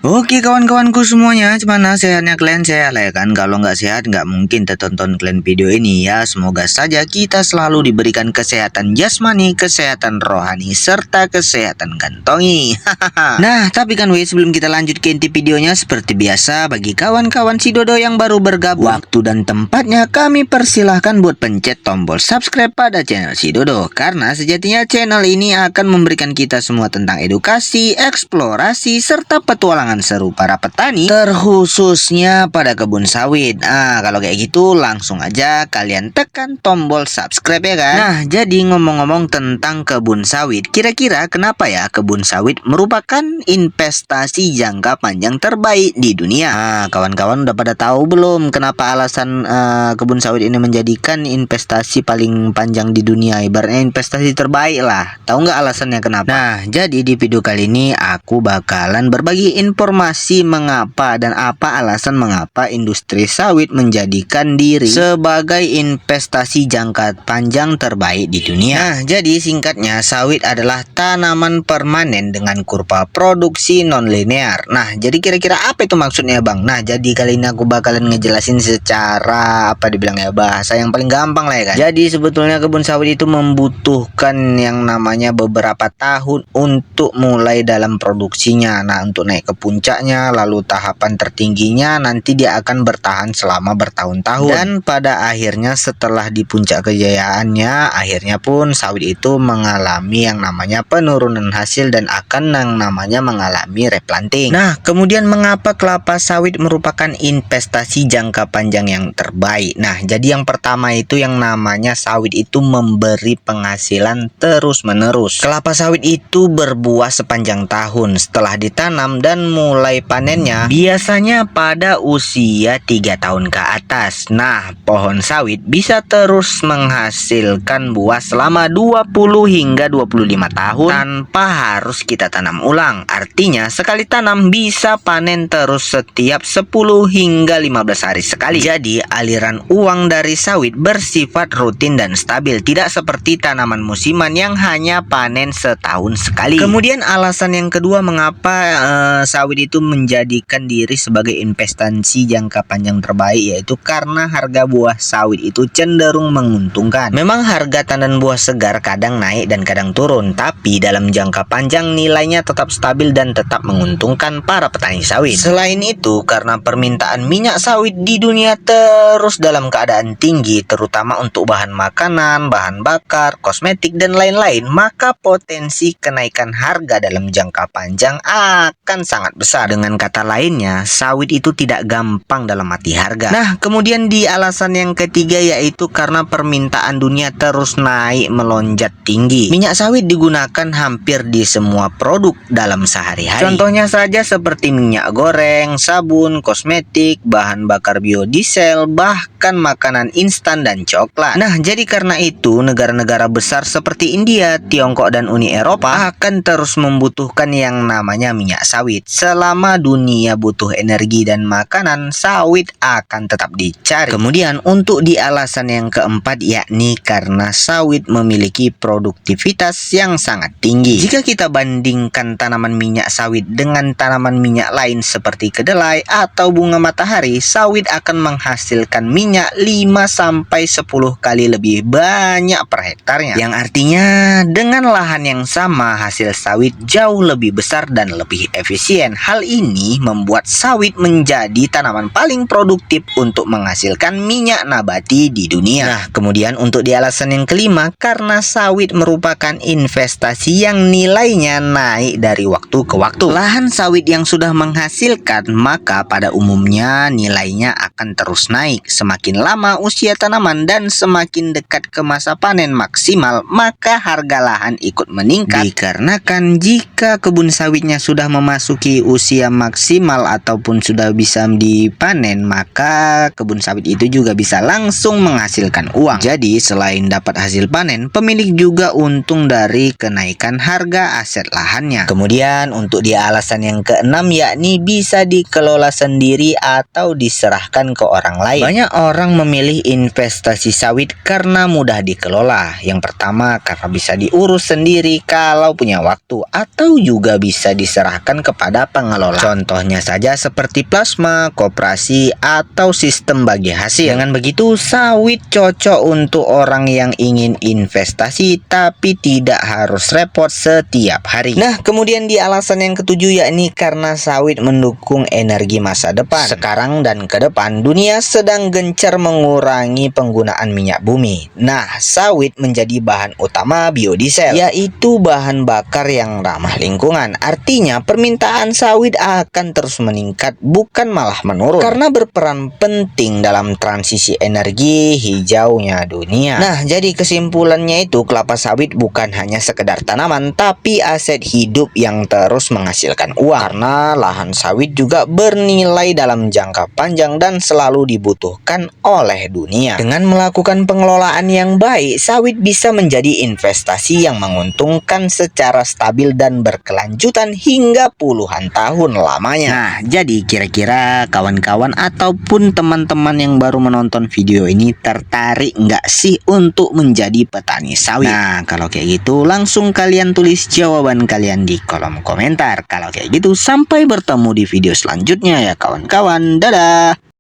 Oke kawan-kawanku semuanya, gimana sehatnya kalian? Sehat lah ya kan? Kalau nggak sehat nggak mungkin tertonton kalian video ini ya. Semoga saja kita selalu diberikan kesehatan jasmani, kesehatan rohani, serta kesehatan kantongi. Nah tapi kan sebelum kita lanjut ke inti videonya, seperti biasa bagi kawan-kawan si Dodo yang baru bergabung, waktu dan tempatnya kami persilahkan buat pencet tombol subscribe pada channel si Dodo. Karena sejatinya channel ini akan memberikan kita semua tentang edukasi, eksplorasi, serta petualangan seru para petani, terkhususnya pada kebun sawit. Kalau kayak gitu langsung aja kalian tekan tombol subscribe ya kan. Nah jadi ngomong-ngomong tentang kebun sawit, kira-kira kenapa ya kebun sawit merupakan investasi jangka panjang terbaik di dunia? Kawan-kawan udah pada tahu belum kenapa alasan kebun sawit ini menjadikan investasi paling panjang di dunia, ibaratnya investasi terbaik lah. Tahu nggak alasannya kenapa? Nah jadi di video kali ini aku bakalan berbagi informasi mengapa dan apa alasan mengapa industri sawit menjadikan diri sebagai investasi jangka panjang terbaik di dunia. Nah, jadi singkatnya sawit adalah tanaman permanen dengan kurva produksi non-linear. Nah, jadi kira-kira apa itu maksudnya, Bang? Nah, jadi kali ini aku bakalan ngejelasin secara bahasa yang paling gampang lah ya kan. Jadi sebetulnya kebun sawit itu membutuhkan yang namanya beberapa tahun untuk mulai dalam produksinya. Nah, untuk naik ke puncaknya, lalu tahapan tertingginya nanti dia akan bertahan selama bertahun-tahun, dan pada akhirnya setelah di puncak kejayaannya, akhirnya pun sawit itu mengalami yang namanya penurunan hasil dan akan yang namanya mengalami replanting. Nah kemudian mengapa kelapa sawit merupakan investasi jangka panjang yang terbaik? Nah jadi yang pertama itu yang namanya sawit itu memberi penghasilan terus menerus. Kelapa sawit itu berbuah sepanjang tahun setelah ditanam, dan mulai panennya biasanya pada usia 3 tahun ke atas. Nah, pohon sawit bisa terus menghasilkan buah selama 20 hingga 25 tahun tanpa harus kita tanam ulang. Artinya, sekali tanam bisa panen terus setiap 10 hingga 15 hari sekali. Jadi, aliran uang dari sawit bersifat rutin dan stabil, tidak seperti tanaman musiman yang hanya panen setahun sekali. Kemudian alasan yang kedua mengapa sawit itu menjadikan diri sebagai investasi jangka panjang terbaik, yaitu karena harga buah sawit itu cenderung menguntungkan. Memang harga tandan buah segar kadang naik dan kadang turun, tapi dalam jangka panjang nilainya tetap stabil dan tetap menguntungkan para petani sawit. Selain itu, karena permintaan minyak sawit di dunia terus dalam keadaan tinggi, terutama untuk bahan makanan, bahan bakar, kosmetik, dan lain-lain, maka potensi kenaikan harga dalam jangka panjang akan sangat besar. Dengan kata lainnya, sawit itu tidak gampang dalam arti harga. Nah, kemudian di alasan yang ketiga yaitu karena permintaan dunia terus naik melonjak tinggi. Minyak sawit digunakan hampir di semua produk dalam sehari-hari. Contohnya saja seperti minyak goreng, sabun, kosmetik, bahan bakar biodiesel, bahkan makanan instan dan coklat. Nah, jadi karena itu negara-negara besar seperti India, Tiongkok, dan Uni Eropa akan terus membutuhkan yang namanya minyak sawit. Selama dunia butuh energi dan makanan, sawit akan tetap dicari. Kemudian untuk di alasan yang keempat, yakni karena sawit memiliki produktivitas yang sangat tinggi. Jika kita bandingkan tanaman minyak sawit dengan tanaman minyak lain seperti kedelai atau bunga matahari, sawit akan menghasilkan minyak 5-10 kali lebih banyak per hektarnya. Yang artinya dengan lahan yang sama, hasil sawit jauh lebih besar dan lebih efisien. Hal ini membuat sawit menjadi tanaman paling produktif untuk menghasilkan minyak nabati di dunia. Nah, kemudian untuk di alasan yang kelima, karena sawit merupakan investasi yang nilainya naik dari waktu ke waktu. Lahan sawit yang sudah menghasilkan, maka pada umumnya nilainya akan terus naik. Semakin lama usia tanaman dan semakin dekat ke masa panen maksimal, maka harga lahan ikut meningkat. Dikarenakan jika kebun sawitnya sudah memasuki usia maksimal ataupun sudah bisa dipanen, maka kebun sawit itu juga bisa langsung menghasilkan uang. Jadi selain dapat hasil panen, pemilik juga untung dari kenaikan harga aset lahannya. Kemudian untuk di alasan yang keenam, yakni bisa dikelola sendiri atau diserahkan ke orang lain. Banyak orang memilih investasi sawit karena mudah dikelola. Yang pertama karena bisa diurus sendiri kalau punya waktu, atau juga bisa diserahkan kepada pengelola. Contohnya saja seperti plasma, koperasi, atau sistem bagi hasil. Dengan begitu, sawit cocok untuk orang yang ingin investasi tapi tidak harus repot setiap hari. Nah, kemudian di alasan yang ketujuh yakni karena sawit mendukung energi masa depan. Sekarang dan ke depan, dunia sedang gencar mengurangi penggunaan minyak bumi. Nah, sawit menjadi bahan utama biodiesel, yaitu bahan bakar yang ramah lingkungan. Artinya, permintaan sawit akan terus meningkat, bukan malah menurun, karena berperan penting dalam transisi energi hijaunya dunia. Nah, jadi kesimpulannya itu kelapa sawit bukan hanya sekedar tanaman, tapi aset hidup yang terus menghasilkan uang. Karena lahan sawit juga bernilai dalam jangka panjang dan selalu dibutuhkan oleh dunia. Dengan melakukan pengelolaan yang baik, sawit bisa menjadi investasi yang menguntungkan secara stabil dan berkelanjutan hingga puluhan tahun lamanya. Nah, jadi kira-kira kawan-kawan ataupun teman-teman yang baru menonton video ini tertarik nggak sih untuk menjadi petani sawit? Nah, kalau kayak gitu langsung kalian tulis jawaban kalian di kolom komentar. Kalau kayak gitu sampai bertemu di video selanjutnya ya kawan-kawan. Dadah!